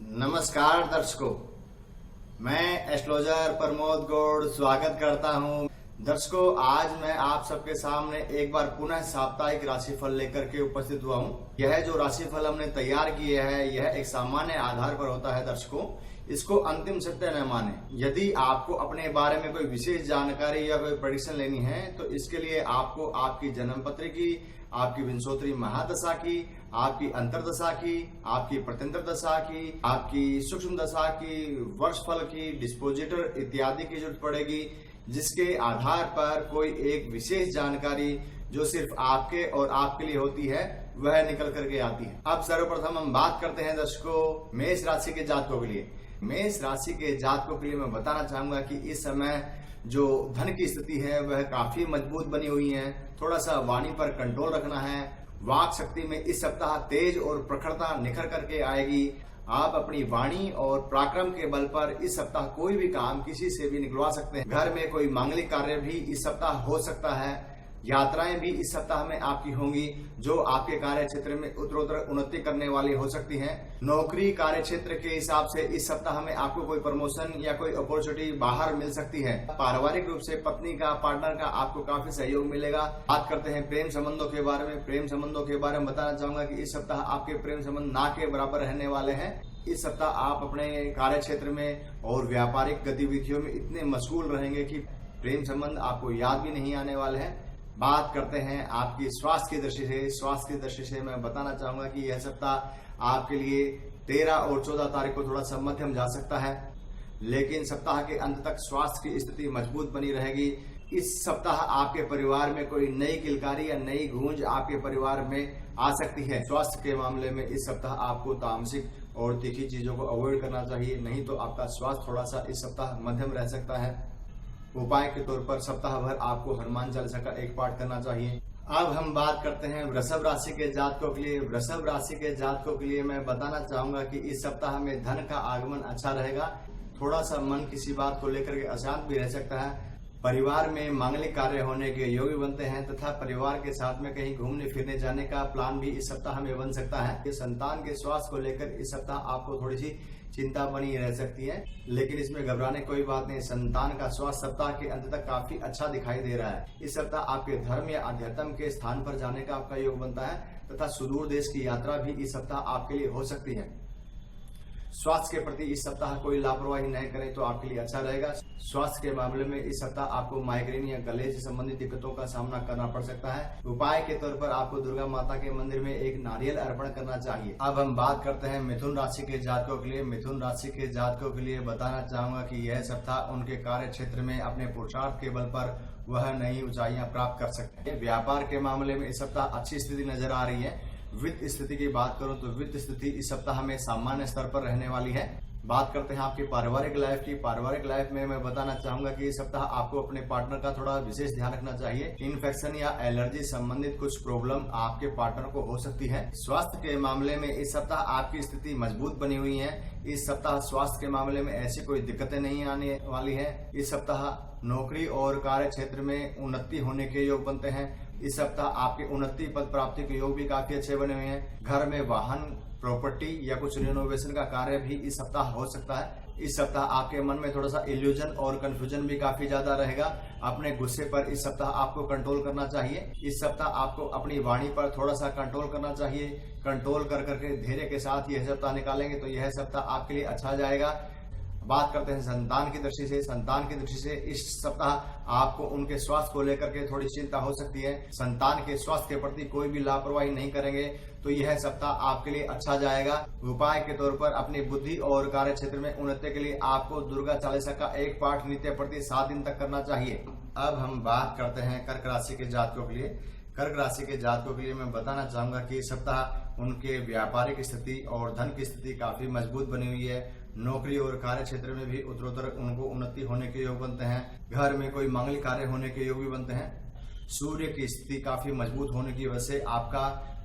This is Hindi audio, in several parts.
नमस्कार दर्शकों, मैं एस्ट्रोलॉजर प्रमोद गौड़ स्वागत करता हूं। दर्शकों, आज मैं आप सबके सामने एक बार पुनः साप्ताहिक राशिफल लेकर के उपस्थित हुआ हूं। यह जो राशिफल हमने तैयार किए है यह एक सामान्य आधार पर होता है। दर्शकों, इसको अंतिम सत्य न माने। यदि आपको अपने बारे में कोई विशेष जानकारी या कोई प्रेडिक्शन लेनी है तो इसके लिए आपको आपकी जन्म पत्री की, आपकी विंशोत्तरी महादशा की, आपकी अंतरदशा की, आपकी प्रत्यंतर दशा की, आपकी सूक्ष्म दशा की, वर्षफल की, डिस्पोजिटर इत्यादि की जरूरत पड़ेगी, जिसके आधार पर कोई एक विशेष जानकारी जो सिर्फ आपके और आपके लिए होती है वह निकल करके आती है। अब सर्वप्रथम हम बात करते हैं दर्शकों मेष राशि के जातकों के लिए। मेष राशि के जातकों के लिए मैं बताना चाहूंगा कि इस समय जो धन की स्थिति है वह काफी मजबूत बनी हुई है। थोड़ा सा वाणी पर कंट्रोल रखना है। वाक शक्ति में इस सप्ताह तेज और प्रखरता निखर करके आएगी। आप अपनी वाणी और पराक्रम के बल पर इस सप्ताह कोई भी काम किसी से भी निकलवा सकते हैं। घर में कोई मांगलिक कार्य भी इस सप्ताह हो सकता है। यात्राएं भी इस सप्ताह में आपकी होंगी जो आपके कार्य क्षेत्र में उत्तरोत्तर उन्नति करने वाली हो सकती हैं। नौकरी कार्य क्षेत्र के हिसाब से इस सप्ताह में आपको कोई प्रमोशन या कोई अपॉर्चुनिटी बाहर मिल सकती है। पारिवारिक रूप से पत्नी का, पार्टनर का आपको काफी सहयोग मिलेगा। बात करते हैं प्रेम संबंधों के बारे में। प्रेम संबंधों के बारे में बताना चाहूंगा कि इस सप्ताह आपके प्रेम संबंध ना के बराबर रहने वाले हैं। इस सप्ताह आप अपने कार्य क्षेत्र में और व्यापारिक गतिविधियों में इतने मशगूल रहेंगे कि प्रेम संबंध आपको याद भी नहीं आने वाले हैं। बात करते हैं आपकी स्वास्थ्य की दृष्टि से। स्वास्थ्य की दृष्टि से मैं बताना चाहूंगा कि यह सप्ताह आपके लिए 13 और 14 तारीख को थोड़ा सा मध्यम जा सकता है, लेकिन सप्ताह के अंत तक स्वास्थ्य की स्थिति मजबूत बनी रहेगी। इस सप्ताह आपके परिवार में कोई नई किलकारी या नई गूंज आपके परिवार में आ सकती है। स्वास्थ्य के मामले में इस सप्ताह आपको तामसिक और तीखी चीजों को अवॉइड करना चाहिए, नहीं तो आपका स्वास्थ्य थोड़ा सा इस सप्ताह मध्यम रह सकता है। उपाय के तौर पर सप्ताह भर आपको हनुमान चालीसा का एक पाठ करना चाहिए। अब हम बात करते हैं वृषभ राशि के जातकों के लिए। वृषभ राशि के जातकों के लिए मैं बताना चाहूंगा कि इस सप्ताह में धन का आगमन अच्छा रहेगा। थोड़ा सा मन किसी बात को लेकर के अशांत भी रह सकता है। परिवार में मांगलिक कार्य होने के योग भी बनते हैं तथा परिवार के साथ में कहीं घूमने फिरने जाने का प्लान भी इस सप्ताह में बन सकता है। संतान के स्वास्थ्य को लेकर इस सप्ताह आपको थोड़ी सी चिंता बनी रह सकती है, लेकिन इसमें घबराने कोई बात नहीं। संतान का स्वास्थ्य सप्ताह के अंत तक काफी अच्छा दिखाई दे रहा है। इस सप्ताह आपके धर्म या अध्यात्म के स्थान पर जाने का आपका योग बनता है तथा सुदूर देश की यात्रा भी इस सप्ताह आपके लिए हो सकती है। स्वास्थ्य के प्रति इस सप्ताह कोई लापरवाही नहीं करें तो आपके लिए अच्छा रहेगा। स्वास्थ्य के मामले में इस सप्ताह आपको माइग्रेन या गले से संबंधित दिक्कतों का सामना करना पड़ सकता है। उपाय के तौर पर आपको दुर्गा माता के मंदिर में एक नारियल अर्पण करना चाहिए। अब हम बात करते हैं मिथुन राशि के जातकों के लिए। मिथुन राशि के जातकों के लिए बताना चाहूंगा कि यह सप्ताह उनके कार्य क्षेत्र में अपने पुरुषार्थ के बल पर वह नई ऊंचाइयां प्राप्त कर सकते हैं। व्यापार के मामले में इस सप्ताह अच्छी स्थिति नजर आ रही है। वित्त स्थिति की बात करूं तो वित्त स्थिति इस सप्ताह में सामान्य स्तर पर रहने वाली है। बात करते हैं आपकी पारिवारिक लाइफ की। पारिवारिक लाइफ में मैं बताना चाहूंगा कि इस सप्ताह आपको अपने पार्टनर का थोड़ा विशेष ध्यान रखना चाहिए। इन्फेक्शन या एलर्जी संबंधित कुछ प्रॉब्लम आपके पार्टनर को हो सकती है। स्वास्थ्य के मामले में इस सप्ताह आपकी स्थिति मजबूत बनी हुई है। इस सप्ताह स्वास्थ्य के मामले में ऐसी कोई दिक्कतें नहीं आने वाली है। इस सप्ताह नौकरी और कार्य क्षेत्र में उन्नति होने के योग बनते हैं। इस सप्ताह आपके उन्नति पद प्राप्ति के योग भी काफी अच्छे बने हुए हैं। घर में वाहन, प्रॉपर्टी या कुछ रिनोवेशन का कार्य भी इस सप्ताह हो सकता है। इस सप्ताह आपके मन में थोड़ा सा इल्यूजन और कंफ्यूजन भी काफी ज्यादा रहेगा। अपने गुस्से पर इस सप्ताह आपको कंट्रोल करना चाहिए। इस सप्ताह आपको अपनी वाणी पर थोड़ा सा कंट्रोल करना चाहिए। कंट्रोल कर करके धैर्य के साथ यह सप्ताह निकालेंगे तो यह सप्ताह आपके लिए अच्छा जाएगा। बात करते हैं संतान की दृष्टि से। संतान की दृष्टि से इस सप्ताह आपको उनके स्वास्थ्य को लेकर के थोड़ी चिंता हो सकती है। संतान के स्वास्थ्य के प्रति कोई भी लापरवाही नहीं करेंगे तो यह सप्ताह आपके लिए अच्छा जाएगा। उपाय के तौर पर अपनी बुद्धि और कार्य क्षेत्र में उन्नति के लिए आपको दुर्गा चालीसा का एक पाठ नित्य प्रति 7 दिन तक करना चाहिए। अब हम बात करते हैं कर्क राशि के जातकों के लिए। कर्क राशि के जातकों के लिए मैं बताना चाहूंगा कि इस सप्ताह उनके व्यापारिक स्थिति और धन की स्थिति काफी मजबूत बनी हुई है। नौकरी और कार्य क्षेत्र में भी उत्तरोत्तर उनको उन्नति होने के योग बनते हैं। घर में कोई मांगलिक कार्य होने के योग भी बनते हैं। सूर्य की स्थिति काफी मजबूत होने की वजह से आपका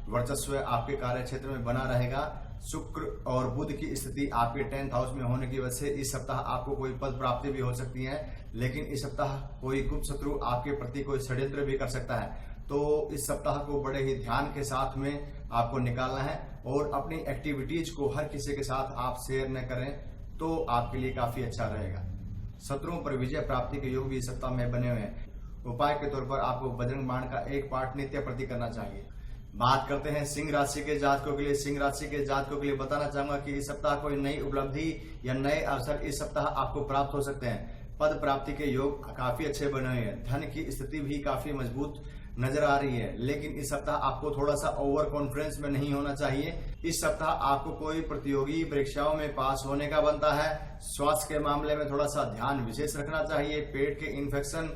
वर्चस्व आपके कार्य क्षेत्र में बना रहेगा। शुक्र और बुध की स्थिति आपके 10th हाउस में होने की वजह से इस सप्ताह आपको कोई पद प्राप्ति भी हो सकती है, लेकिन इस सप्ताह कोई गुप्त शत्रु आपके प्रति कोई षड्यंत्र भी कर सकता है। तो इस सप्ताह को बड़े ही ध्यान के साथ में आपको निकालना है और अपनी एक्टिविटीज को हर किसी के साथ आप शेयर न करें तो आपके लिए काफी अच्छा रहेगा। शत्रुओं पर विजय प्राप्ति के योग भी इस सप्ताह में बने हुए हैं। उपाय के तौर पर आपको बजरंग बाण का एक पाठ नित्य प्रति करना चाहिए। बात करते हैं सिंह राशि के जातकों के लिए। सिंह राशि के जातकों के लिए बताना चाहूंगा कि इस सप्ताह कोई नई उपलब्धि या नए अवसर इस सप्ताह आपको प्राप्त हो सकते हैं। पद प्राप्ति के योग काफी अच्छे बने हुए हैं। धन की स्थिति भी काफी मजबूत नजर आ रही है, लेकिन इस सप्ताह आपको थोड़ा सा ओवर कॉन्फिडेंस में नहीं होना चाहिए। इस सप्ताह आपको कोई प्रतियोगी परीक्षाओं में पास होने का बनता है। स्वास्थ्य के मामले में थोड़ा सा ध्यान विशेष रखना चाहिए। पेट के इन्फेक्शन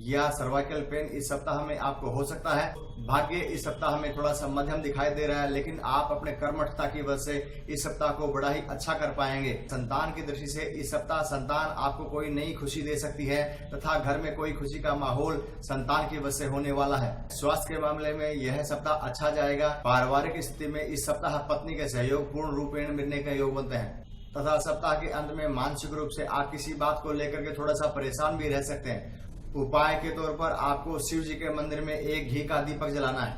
या सर्वाइकल पेन इस सप्ताह में आपको हो सकता है। भाग्य इस सप्ताह में थोड़ा सा मध्यम दिखाई दे रहा है, लेकिन आप अपने कर्मठता की वजह से इस सप्ताह को बड़ा ही अच्छा कर पाएंगे। संतान की दृष्टि से इस सप्ताह संतान आपको कोई नई खुशी दे सकती है तथा घर में कोई खुशी का माहौल संतान की वजह से होने वाला है। स्वास्थ्य के मामले में यह सप्ताह अच्छा जाएगा। पारिवारिक स्थिति में इस सप्ताह पत्नी के सहयोग पूर्ण रूपेण मिलने के योग बनते हैं तथा सप्ताह के अंत में मानसिक रूप से आप किसी बात को लेकर के थोड़ा सा परेशान भी रह सकते हैं। उपाय के तौर पर आपको शिव जी के मंदिर में एक घी का दीपक जलाना है।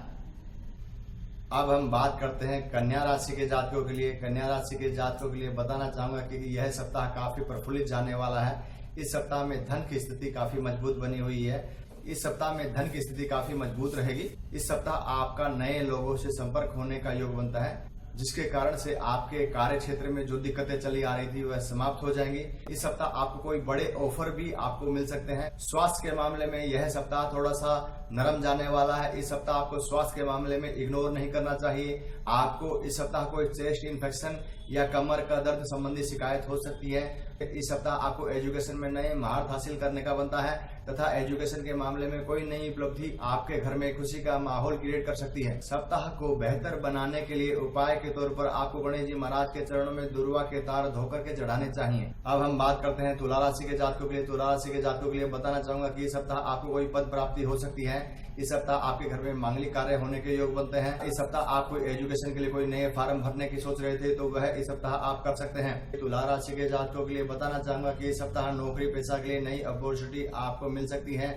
अब हम बात करते हैं कन्या राशि के जातकों के लिए। कन्या राशि के जातकों के लिए बताना चाहूंगा कि यह सप्ताह काफी प्रफुल्लित जाने वाला है। इस सप्ताह में धन की स्थिति काफी मजबूत बनी हुई है। इस सप्ताह में धन की स्थिति काफी मजबूत रहेगी। इस सप्ताह आपका नए लोगों से संपर्क होने का योग बनता है, जिसके कारण से आपके कार्य क्षेत्र में जो दिक्कतें चली आ रही थी वह समाप्त हो जाएंगी। इस सप्ताह आपको कोई बड़े ऑफर भी आपको मिल सकते हैं। स्वास्थ्य के मामले में यह सप्ताह थोड़ा सा नरम जाने वाला है। इस सप्ताह आपको स्वास्थ्य के मामले में इग्नोर नहीं करना चाहिए। आपको इस सप्ताह कोई चेस्ट इन्फेक्शन या कमर का दर्द संबंधी शिकायत हो सकती है। इस सप्ताह आपको एजुकेशन में नए महारत हासिल करने का बनता है तथा एजुकेशन के मामले में कोई नई उपलब्धि आपके घर में खुशी का माहौल क्रिएट कर सकती है। सप्ताह को बेहतर बनाने के लिए उपाय के तौर पर आपको गणेश जी महाराज के चरणों में दुर्वा के तार धोकर के चढ़ाने चाहिए। अब हम बात करते हैं तुला राशि के जातकों के लिए। तुला राशि के जातकों के लिए बताना चाहूंगा कि इस सप्ताह आपको कोई पद प्राप्ति हो सकती है। इस सप्ताह आपके घर में मांगलिक कार्य होने के योग बनते हैं। इस सप्ताह आप कोई एजुकेशन के लिए कोई नए फार्म भरने की सोच रहे थे तो वह इस सप्ताह आप कर सकते हैं। तुला राशि के जातकों के लिए बताना चाहूंगा कि इस सप्ताह नौकरी पेशा के लिए नई अपॉर्चुनिटी आपको मिल सकती है।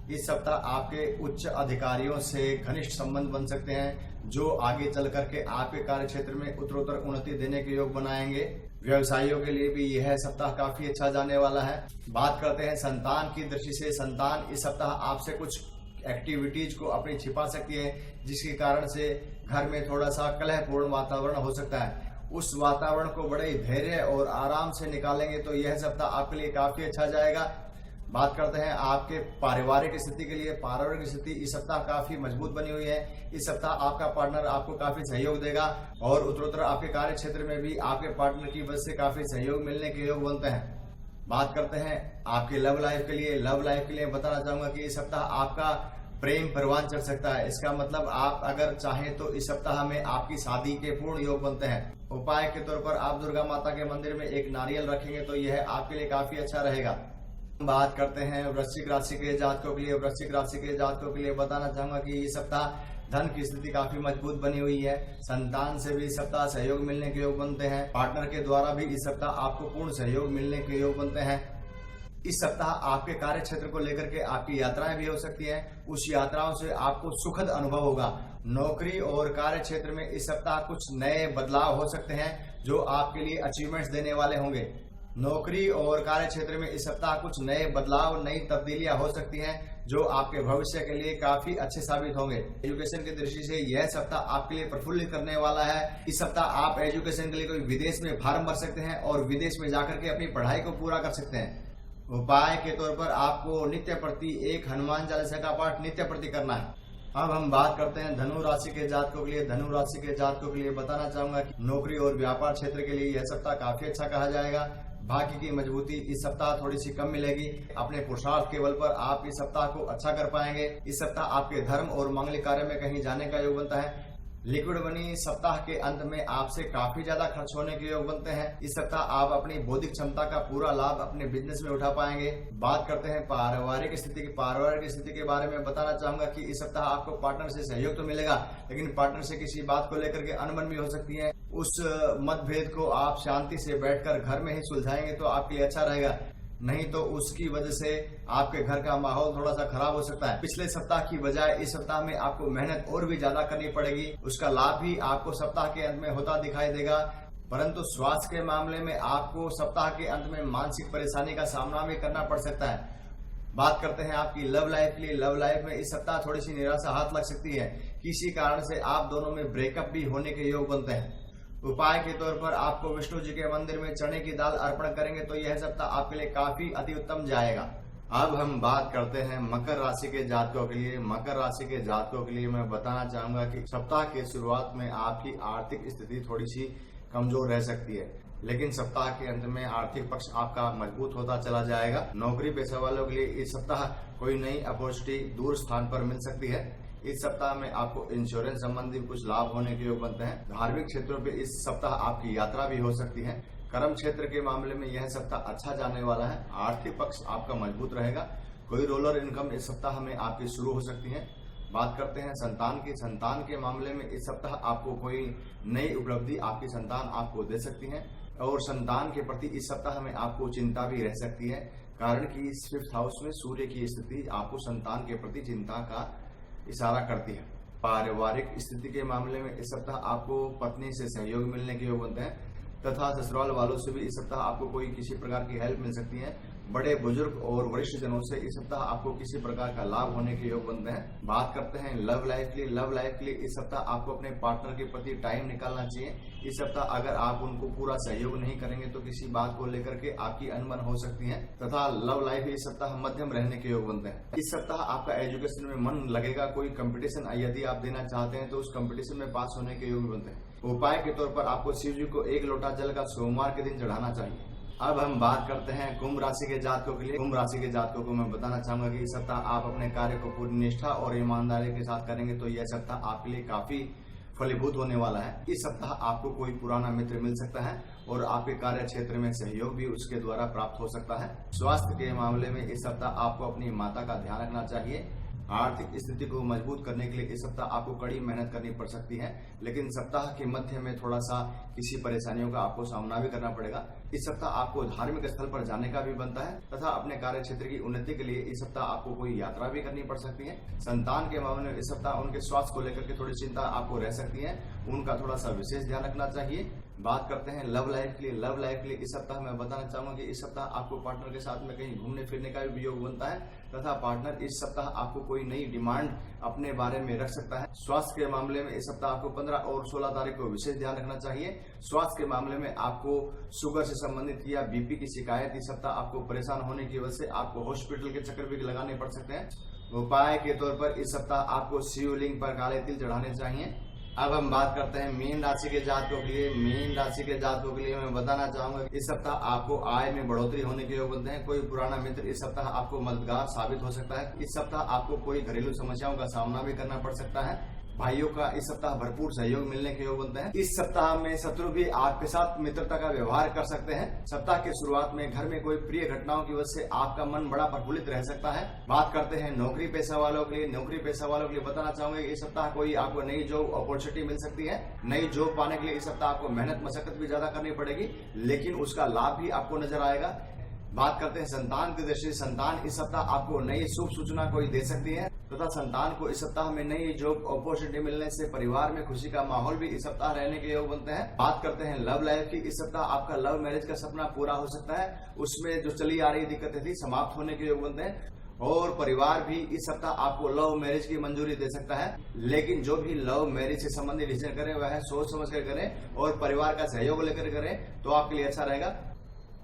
इस सप्ताह आपके उच्च अधिकारियों से घनिष्ठ संबंध बन सकते हैं, जो आगे चल करके आपके कार्य क्षेत्र में उत्तरोत्तर उन्नति देने के योग बनाएंगे। व्यवसायियों के लिए भी यह सप्ताह काफी अच्छा जाने वाला है। बात करते हैं संतान की दृष्टि से। संतान इस सप्ताह आपसे कुछ एक्टिविटीज को अपनी छिपा सकती है, जिसके कारण से घर में थोड़ा सा कलहपूर्ण वातावरण हो सकता है। उस वातावरण को बड़े धैर्य और आराम से निकालेंगे तो यह सप्ताह आपके लिए काफी अच्छा जाएगा। बात करते हैं आपके पारिवारिक स्थिति के लिए। पारिवारिक स्थिति इस सप्ताह काफी मजबूत बनी हुई है। इस सप्ताह आपका पार्टनर आपको काफी सहयोग देगा और उत्तरोत्तर आपके कार्य क्षेत्र में भी आपके पार्टनर की वजह से काफी सहयोग मिलने के योग बनते हैं। बात करते हैं आपके लव लाइफ के लिए। लव लाइफ के लिए बताना चाहूंगा कि इस सप्ताह आपका प्रेम परवान चढ़ सकता है। इसका मतलब आप अगर चाहें तो इस सप्ताह में आपकी शादी के पूर्ण योग बनते हैं। उपाय के तौर पर आप दुर्गा माता के मंदिर में एक नारियल रखेंगे तो यह आपके लिए काफी अच्छा रहेगा। बात करते हैं वृश्चिक राशि के जातकों के लिए। वृश्चिक राशि के जातकों के लिए बताना चाहूंगा कि इस सप्ताह धन की स्थिति काफी मजबूत बनी हुई है। संतान से भी इस सप्ताह सहयोग मिलने के योग बनते हैं। पार्टनर के द्वारा भी इस सप्ताह आपको पूर्ण सहयोग मिलने के योग बनते हैं। इस सप्ताह आपके कार्य क्षेत्र को लेकर के आपकी यात्राएं भी हो सकती हैं। उस यात्राओं से आपको सुखद अनुभव होगा। नौकरी और कार्य क्षेत्र में इस सप्ताह कुछ नए बदलाव हो सकते हैं जो आपके लिए अचीवमेंट्स देने वाले होंगे। नौकरी और कार्य क्षेत्र में इस सप्ताह कुछ नए बदलाव, नई तब्दीलियां हो सकती हैं जो आपके भविष्य के लिए काफी अच्छे साबित होंगे। एजुकेशन की दृष्टि से यह सप्ताह आपके लिए प्रफुल्लित करने वाला है। इस सप्ताह आप एजुकेशन के लिए कोई विदेश में फॉर्म भर सकते हैं और विदेश में जाकर के अपनी पढ़ाई को पूरा कर सकते हैं। उपाय के तौर पर आपको नित्य प्रति एक हनुमान चालीसा का पाठ नित्य प्रति करना है। अब हम बात करते हैं धनु राशि के जातकों के लिए। धनु राशि के जातकों के लिए बताना चाहूंगा कि नौकरी और व्यापार क्षेत्र के लिए यह सप्ताह काफी अच्छा कहा जाएगा। भाग्य की मजबूती इस सप्ताह थोड़ी सी कम मिलेगी। अपने पुरुषार्थ के बल पर आप इस सप्ताह को अच्छा कर पाएंगे। इस सप्ताह आपके धर्म और मांगलिक कार्य में कहीं जाने का योग बनता है। लिक्विड मनी सप्ताह के अंत में आपसे काफी ज्यादा खर्च होने के योग बनते हैं। इस सप्ताह आप अपनी बौद्धिक क्षमता का पूरा लाभ अपने बिजनेस में उठा पाएंगे। बात करते हैं पारिवारिक स्थिति की। पारिवारिक स्थिति के बारे में बताना चाहूंगा कि इस सप्ताह आपको पार्टनर से सहयोग तो मिलेगा, लेकिन पार्टनर से किसी बात को लेकर के अनबन भी हो सकती है। उस मतभेद को आप शांति से बैठकर घर में ही सुलझाएंगे तो आपके लिए अच्छा रहेगा। नहीं तो उसकी वजह से आपके घर का माहौल थोड़ा सा खराब हो सकता है। पिछले सप्ताह की बजाय इस सप्ताह में आपको मेहनत और भी ज्यादा करनी पड़ेगी। उसका लाभ भी आपको सप्ताह के अंत में होता दिखाई देगा। परंतु स्वास्थ्य के मामले में आपको सप्ताह के अंत में मानसिक परेशानी का सामना भी करना पड़ सकता है। बात करते हैं आपकी लव लाइफ के लिए। लव लाइफ में इस सप्ताह थोड़ी सी निराशा हाथ लग सकती है। किसी कारण से आप दोनों में ब्रेकअप भी होने के योग बनते हैं। उपाय के तौर पर आपको विष्णु जी के मंदिर में चने की दाल अर्पण करेंगे तो यह सप्ताह आपके लिए काफी अति उत्तम जाएगा। अब हम बात करते हैं मकर राशि के जातकों के लिए। मकर राशि के जातकों के लिए मैं बताना चाहूंगा कि सप्ताह के शुरुआत में आपकी आर्थिक स्थिति थोड़ी सी कमजोर रह सकती है, लेकिन सप्ताह के अंत में आर्थिक पक्ष आपका मजबूत होता चला जाएगा। नौकरी पेशा वालों के लिए इस सप्ताह कोई नई अपॉर्चुनिटी दूर स्थान पर मिल सकती है। इस सप्ताह में आपको इंश्योरेंस संबंधी कुछ लाभ होने के योग बनते हैं। धार्मिक क्षेत्रों पे इस सप्ताह आपकी यात्रा भी हो सकती है। कर्म क्षेत्र के मामले में यह सप्ताह अच्छा जाने वाला है। आर्थिक पक्ष आपका मजबूत रहेगा। कोई रोलर इनकम इस सप्ताह में आपकी शुरू हो सकती है। बात करते हैं संतान की। संतान के मामले में इस सप्ताह आपको कोई नई उपलब्धि आपकी संतान आपको दे सकती है और संतान के प्रति इस सप्ताह में आपको चिंता भी रह सकती है, कारण कि इस 5th हाउस में सूर्य की स्थिति आपको संतान के प्रति चिंता का इशारा करती है। पारिवारिक स्थिति के मामले में इस सप्ताह आपको पत्नी से सहयोग मिलने के योग बनते हैं तथा ससुराल वालों से भी इस सप्ताह आपको कोई किसी प्रकार की हेल्प मिल सकती है। बड़े बुजुर्ग और वरिष्ठ जनों से इस सप्ताह आपको किसी प्रकार का लाभ होने के योग बनते हैं। बात करते हैं लव लाइफ के लिए। लव लाइफ के लिए इस सप्ताह आपको अपने पार्टनर के प्रति टाइम निकालना चाहिए। इस सप्ताह अगर आप उनको पूरा सहयोग नहीं करेंगे तो किसी बात को लेकर के आपकी अनबन हो सकती है तथा लव लाइफ इस सप्ताह मध्यम रहने के योग बनते हैं। इस सप्ताह आपका एजुकेशन में मन लगेगा। कोई कंपटीशन यदि आप देना चाहते हैं तो उस कंपटीशन में पास होने के योग बनते हैं। उपाय के तौर पर आपको शिव जी को 1 लोटा जल का सोमवार के दिन चढ़ाना चाहिए। अब हम बात करते हैं कुंभ राशि के जातकों के लिए। कुंभ राशि के जातकों को मैं बताना चाहूंगा कि इस सप्ताह आप अपने कार्य को पूरी निष्ठा और ईमानदारी के साथ करेंगे तो यह सप्ताह आपके लिए काफी फलीभूत होने वाला है। इस सप्ताह आपको कोई पुराना मित्र मिल सकता है और आपके कार्य क्षेत्र में सहयोग भी उसके द्वारा प्राप्त हो सकता है। स्वास्थ्य के मामले में इस सप्ताह आपको अपनी माता का ध्यान रखना चाहिए। आर्थिक स्थिति को मजबूत करने के लिए इस सप्ताह आपको कड़ी मेहनत करनी पड़ सकती है, लेकिन सप्ताह के मध्य में थोड़ा सा किसी परेशानियों का आपको सामना भी करना पड़ेगा। इस सप्ताह आपको धार्मिक स्थल पर जाने का भी बनता है तथा अपने कार्य क्षेत्र की उन्नति के लिए इस सप्ताह आपको कोई यात्रा भी करनी पड़ सकती है। संतान के मामले में इस सप्ताह उनके स्वास्थ्य को लेकर के थोड़ी चिंता आपको रह सकती है, उनका थोड़ा सा विशेष ध्यान रखना चाहिए। बात करते हैं लव लाइफ के लिए। लव लाइफ के लिए इस सप्ताह मैं बताना चाहूंगा कि इस सप्ताह आपको पार्टनर के साथ में कहीं घूमने फिरने का भी योग बनता है तथा पार्टनर इस सप्ताह आपको कोई नई डिमांड अपने बारे में रख सकता है। स्वास्थ्य के मामले में इस सप्ताह आपको 15 और 16 तारीख को विशेष ध्यान रखना चाहिए। स्वास्थ्य के मामले में आपको शुगर से संबंधित या बीपी की शिकायत इस सप्ताह आपको परेशान होने की वजह से आपको हॉस्पिटल के चक्कर भी लगाने पड़ सकते हैं। उपाय के तौर पर इस सप्ताह आपको शिवलिंग पर काले तिल चढ़ाने चाहिए। अब हम बात करते हैं मीन राशि के जातकों के लिए। मीन राशि के जातकों के लिए मैं बताना चाहूंगा इस सप्ताह आपको आय में बढ़ोतरी होने के योग बनते हैं। कोई पुराना मित्र इस सप्ताह आपको मददगार साबित हो सकता है। इस सप्ताह आपको कोई घरेलू समस्याओं का सामना भी करना पड़ सकता है। भाइयों का इस सप्ताह भरपूर सहयोग मिलने के योग बनते हैं। इस सप्ताह में शत्रु भी आपके साथ मित्रता का व्यवहार कर सकते हैं। सप्ताह के शुरुआत में घर में कोई प्रिय घटनाओं की वजह से आपका मन बड़ा प्रफुल्लित रह सकता है। बात करते हैं नौकरी पेशा वालों के लिए। नौकरी पेशा वालों के लिए बताना चाहूंगा इस सप्ताह कोई आपको नई जॉब अपॉर्चुनिटी मिल सकती है। नई जॉब पाने के लिए इस सप्ताह आपको मेहनत मशक्कत भी ज्यादा करनी पड़ेगी, लेकिन उसका लाभ भी आपको नजर आएगा। बात करते हैं संतान की दृष्टि। संतान इस सप्ताह आपको नई शुभ सूचना कोई दे सकती है तथा संतान को इस सप्ताह में नई जॉब अपॉर्चुनिटी मिलने से परिवार में खुशी का माहौल भी इस सप्ताह रहने के योग बनते हैं। बात करते हैं लव लाइफ की। इस सप्ताह आपका लव मैरिज का सपना पूरा हो सकता है। उसमें जो चली आ रही दिक्कतें थी समाप्त होने के योग बनते हैं और परिवार भी इस सप्ताह आपको लव मैरिज की मंजूरी दे सकता है। लेकिन जो भी लव मैरिज से संबंधित डिसीजन करें वह सोच समझ कर करें और परिवार का सहयोग लेकर करें तो आपके लिए अच्छा रहेगा।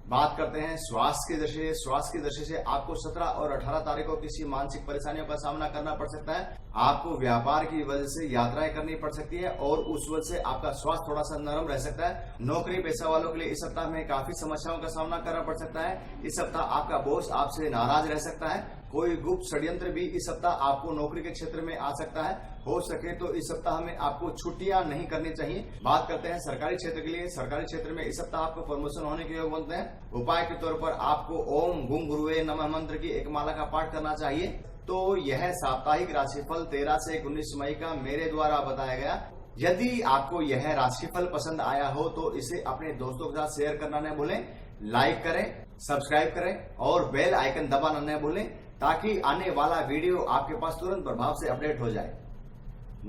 बात करते हैं स्वास्थ्य की दृष्टि से। स्वास्थ्य की दृष्टि से आपको 17 और 18 तारीख को किसी मानसिक परेशानियों का सामना करना पड़ सकता है। आपको व्यापार की वजह से यात्राएं करनी पड़ सकती है और उस वजह से आपका स्वास्थ्य थोड़ा सा नरम रह सकता है। नौकरी पेशा वालों के लिए इस सप्ताह में काफी समस्याओं का सामना करना पड़ सकता है। इस सप्ताह आपका बॉस आपसे नाराज रह सकता है। कोई गुप्त षड्यंत्र भी इस सप्ताह आपको नौकरी के क्षेत्र में आ सकता है। हो सके तो इस सप्ताह में आपको छुट्टियां नहीं करनी चाहिए। बात करते हैं सरकारी क्षेत्र के लिए। सरकारी क्षेत्र में इस सप्ताह आपको प्रमोशन होने के योग बनते हैं। उपाय के तौर पर आपको ओम गुं गुरुवे नमः मंत्र की एक माला का पाठ करना चाहिए। तो यह साप्ताहिक राशिफल 13 से 19 मई का मेरे द्वारा बताया गया यदि आपको यह राशिफल पसंद आया हो तो इसे अपने दोस्तों के साथ शेयर करना न भूलें, लाइक करें, सब्सक्राइब करें और बेल आइकन दबाना न भूलें ताकि आने वाला वीडियो आपके पास तुरंत प्रभाव से अपडेट हो जाए।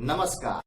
नमस्कार।